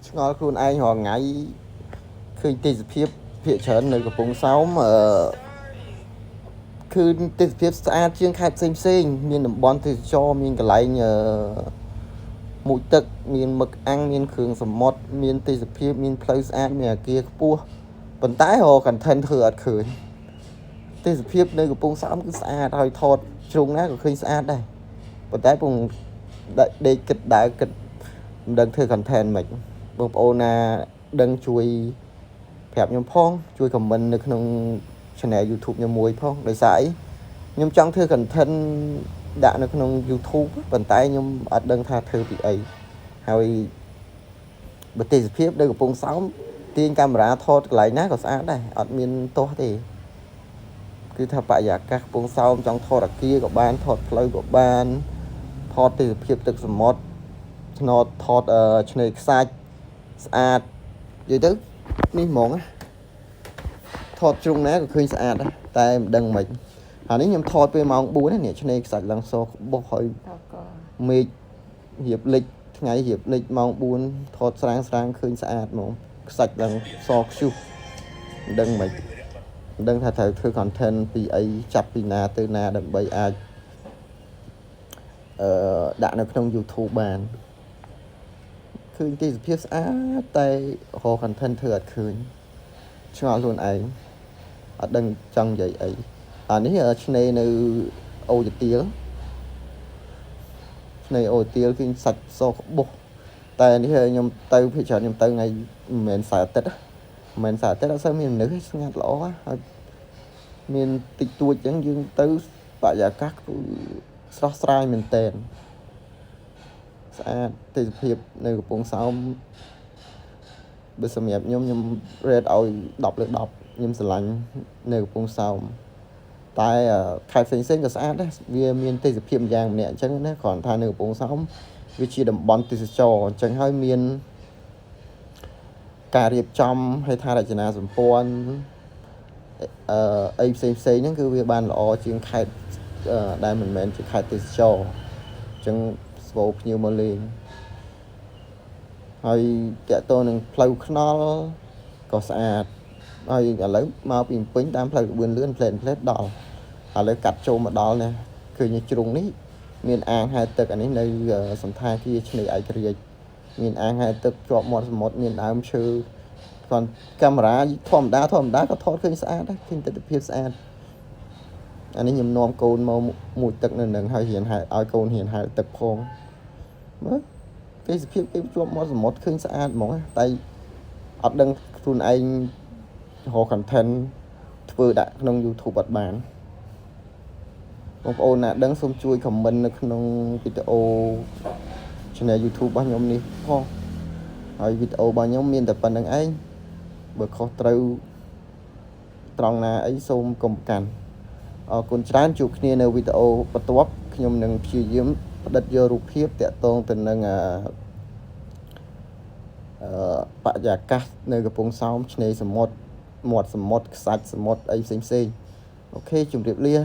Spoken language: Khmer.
ឆ្ងល់ខ្លួនឯងរាល់ថ្ងៃឃើញទេសភាពភាគច្រើននៅកំពង់សោមគឺទេសភាពស្អាតជាងខេត្តផ្សេងមានតំបន់ទេសចរមានកន្លែងមួយទឹកមានមឹកអាំងមានគ្រឿងសមុទ្រមានទេសភាពមានផ្លូវស្អាតមានអគារខ្ពស់ប៉ុន្តែរក content ធ្វើអត់ឃើញទេសភាពនៅកំពង់សោមគឺស្អាតហើយថតជ្រុងណាក៏ឃើញស្អាតដែរប៉ុន្តែពងដេកគិតដើរគិតមិនដឹងធ្វើ content មិនបងប្អូនណាដឹងជួយប្រាប់ខ្ញុំផងជួយ comment នៅក្នុង channel YouTube ខ្ញុំមួយផងដោយសារអីខ្ញុំចង់ធ្វើ content ដាក់នៅក្នុង YouTube ប៉ុន្តែខ្ញុំអត់ដឹងថាធ្វើពីអីហើយប្រទេសភាពនៅកំពង់សោមទាញកាមេរ៉ាថតកន្លែងណាក៏ស្អាតដែរអត់មានទាស់ទេគឺថាបរិយាកាសកំពង់សោមចង់ថតអគារក៏បានថតផ្លូវក៏បានថតទេសភាពទឹកសមុទ្រថតឆ្នេរខ្សាច់ស្អាតនិយាយទៅនេះហ្មងថតជ្រុងណាក៏ឃើញស្អាតដែរតែមិនដឹងមិនហើយនេះខ្ញុំថតពេលម៉ោង4នេះឆ្នេរខ្សាច់ឡើងសក្បុសហើយមេឃរៀបលិចថ្ងៃរៀបលិចម៉ោង4ថតស្រាងឃើញស្អាតហ្មងខ្សាច់ឡើងសខ្ជុះមិនដឹងមិនដឹងថាត្រូវធ្វើ content ពីអីចាប់ពីណាទៅណាដើម្បីអាចដាក់នៅក្នុង YouTube បានឃើញទេសភាពស្អាតតែរក content ធ្វើអត់ឃើញឆ្ងល់ខ្លួនឯងអត់ដឹងចង់និយាយអីអានេះឆ្នេរនៅអូជាទៀលឆ្នេរអូទៀលគឺសាច់សក្បុសតែនេះខ្ញុំទៅភាគច្រើនខ្ញុំទៅថ្ងៃមិនមែនសៅរ៍អាទិត្យមិនមែនសៅរ៍អាទិត្យអត់សូវមានមនុស្សស្ងាត់ល្អហើយមានតិចតួចអញ្ចឹងយើងទៅបរិយាកាសគឺស្រស់ស្រាយមែនតើស្អាតទេសភាពនៅកំពង់សោមបើសម្រាប់ខ្ញុំ rate ឲ្យ10លើ10ខ្ញុំស្រឡាញ់នៅកំពង់សោមតែខេត្តផ្សេងក៏ស្អាតដែរវាមានទេសភាពយ៉ាងម្នាក់អញ្ចឹងណាគ្រាន់ថានៅកំពង់សោមវាជាតំបន់ទេសចរអញ្ចឹងហើយមានការរៀបចំហេដ្ឋារចនាសម្ព័ន្ធអីផ្សេងហ្នឹងគឺវាបានល្អជាងខេត្តដែលមិនមែនជាខេត្តទេសចរអញ្ចឹងស្វោភ្ញៀវមកលេងហើយតាក់ទងនឹងផ្លូវថ្នល់ក៏ស្អាតហើយឥឡូវមកពីពេញតាមផ្លូវលឿនផ្លែតដល់ឥឡូវកាត់ចូលមកដល់នេះឃើញជ្រុងនេះមានអាងហែលទឹកអានេះនៅសន្តាគារឆ្នេរឯករាជ្យមានអាងហែលទឹកជាប់មាត់សមុទ្រមានដើមឈើគាត់កាមេរ៉ាធម្មតាក៏ថតឃើញស្អាតដែរឃើញទិដ្ឋភាពស្អាតអានេះខ្ញុំនាំកូនមកមួយទឹកនៅនឹងហើយរៀនហែលឲ្យកូនរៀនហែលទឹកផងមើលទេសភាពគេជាប់មាត់សមុទ្រឃើញស្អាតហ្មងតែអត់ដឹងខ្លួនឯងរក content ធ្វើដាក់ក្នុង YouTube អត់បានបងប្អូនណាដឹងសូមជួយ comment នៅក្នុងវីដេអូ channel YouTube របស់ខ្ញុំនេះផងហើយវីដេអូរបស់ខ្ញុំមានតែប៉ុណ្្នឹងឯងបើខុសត្រូវត្រង់ណាអីសូមកុំកាន់អរគុណច្រើនជួបគ្នានៅវីដេអូបន្ទាប់ខ្ញុំនឹងព្យាយាមផ្ដិតយករូបភាពតាក់ទងទៅនឹងបរិយាកាសនៅកំពង់សោមឆ្នេរសមុទ្រមាត់សមុទ្រខ្សាច់សមុទ្រអីផ្សេងអូខេជម្រាបលា